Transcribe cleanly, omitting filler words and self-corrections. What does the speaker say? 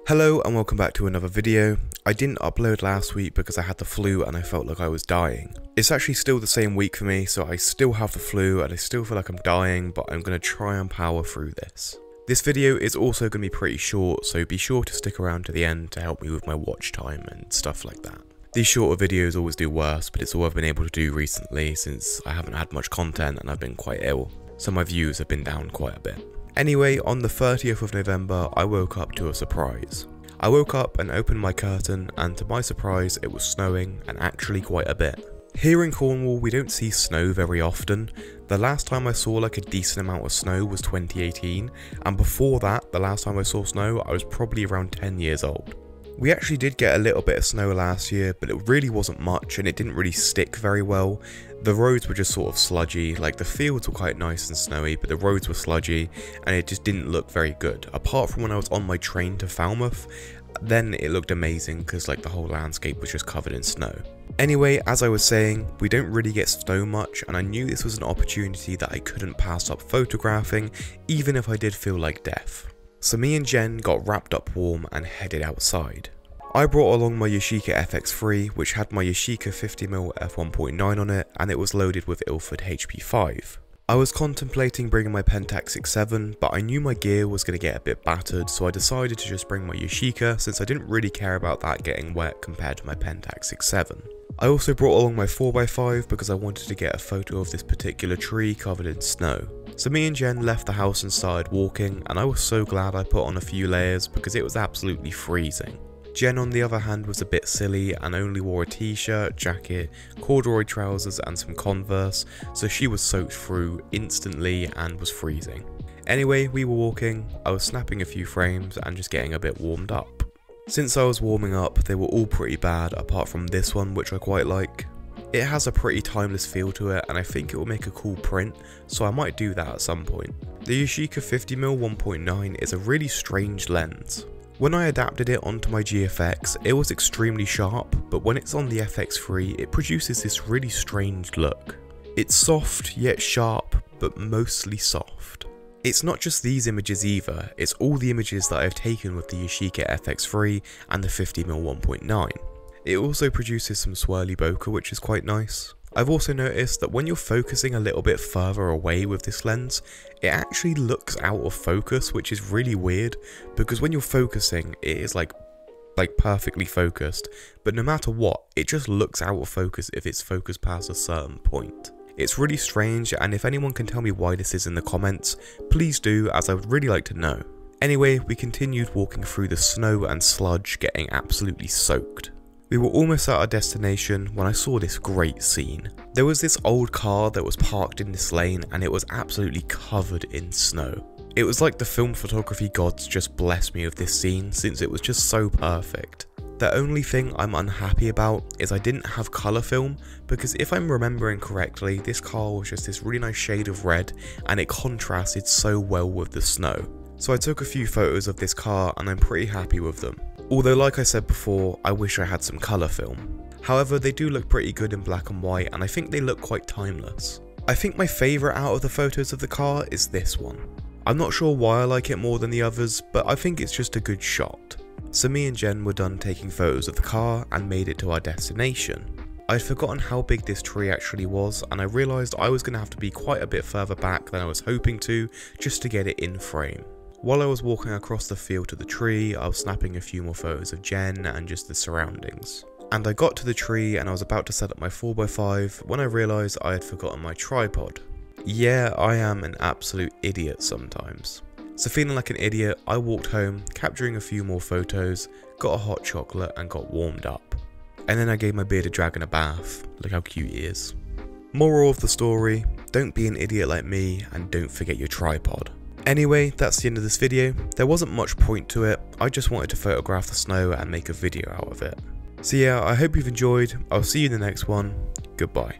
Hello and welcome back to another video. I didn't upload last week because I had the flu and I felt like I was dying. It's actually still the same week for me, so I still have the flu and I still feel like I'm dying, but I'm going to try and power through this. This video is also going to be pretty short, so be sure to stick around to the end to help me with my watch time and stuff like that. These shorter videos always do worse, but it's all I've been able to do recently since I haven't had much content and I've been quite ill, so my views have been down quite a bit. Anyway, on the 30th of November, I woke up to a surprise. I woke up and opened my curtain, and to my surprise, it was snowing, and actually quite a bit. Here in Cornwall, we don't see snow very often. The last time I saw like a decent amount of snow was 2018, and before that, the last time I saw snow, I was probably around 10 years old. We actually did get a little bit of snow last year, but it really wasn't much and it didn't really stick very well. The roads were just sort of sludgy, like the fields were quite nice and snowy, but the roads were sludgy and it just didn't look very good. Apart from when I was on my train to Falmouth, then it looked amazing because like the whole landscape was just covered in snow. Anyway, as I was saying, we don't really get snow much, and I knew this was an opportunity that I couldn't pass up photographing, even if I did feel like death. So me and Jen got wrapped up warm and headed outside. I brought along my Yashica FX3, which had my Yashica 50mm f1.9 on it, and it was loaded with Ilford HP5. I was contemplating bringing my Pentax 6.7, but I knew my gear was going to get a bit battered, so I decided to just bring my Yashica since I didn't really care about that getting wet compared to my Pentax 6.7. I also brought along my 4x5 because I wanted to get a photo of this particular tree covered in snow. So me and Jen left the house and started walking, and I was so glad I put on a few layers because it was absolutely freezing. Jen on the other hand was a bit silly and only wore a t-shirt, jacket, corduroy trousers and some Converse, so she was soaked through instantly and was freezing. Anyway, we were walking, I was snapping a few frames and just getting a bit warmed up. Since I was warming up, they were all pretty bad apart from this one, which I quite like. It has a pretty timeless feel to it and I think it will make a cool print, so I might do that at some point. The Yashica 50mm 1.9 is a really strange lens. When I adapted it onto my GFX, it was extremely sharp, but when it's on the FX3, it produces this really strange look. It's soft yet sharp, but mostly soft. It's not just these images either, it's all the images that I've taken with the Yashica FX3 and the 50mm 1.9. It also produces some swirly bokeh, which is quite nice. I've also noticed that when you're focusing a little bit further away with this lens, it actually looks out of focus, which is really weird, because when you're focusing, it is like perfectly focused, but no matter what, it just looks out of focus if it's focused past a certain point. It's really strange, and if anyone can tell me why this is in the comments, please do, as I would really like to know. Anyway, we continued walking through the snow and sludge, getting absolutely soaked. We were almost at our destination when I saw this great scene. There was this old car that was parked in this lane and it was absolutely covered in snow. It was like the film photography gods just blessed me with this scene since it was just so perfect. The only thing I'm unhappy about is I didn't have colour film, because if I'm remembering correctly, this car was just this really nice shade of red and it contrasted so well with the snow. So I took a few photos of this car and I'm pretty happy with them. Although like I said before, I wish I had some colour film. However, they do look pretty good in black and white and I think they look quite timeless. I think my favourite out of the photos of the car is this one. I'm not sure why I like it more than the others, but I think it's just a good shot. So me and Jen were done taking photos of the car and made it to our destination. I'd forgotten how big this tree actually was and I realised I was going to have to be quite a bit further back than I was hoping to just to get it in frame. While I was walking across the field to the tree, I was snapping a few more photos of Jen and just the surroundings. And I got to the tree and I was about to set up my 4x5 when I realised I had forgotten my tripod. Yeah, I am an absolute idiot sometimes. So feeling like an idiot, I walked home, capturing a few more photos, got a hot chocolate and got warmed up. And then I gave my bearded dragon a bath. Look how cute he is. Moral of the story, don't be an idiot like me and don't forget your tripod. Anyway, that's the end of this video. There wasn't much point to it, I just wanted to photograph the snow and make a video out of it. So yeah, I hope you've enjoyed, I'll see you in the next one, goodbye.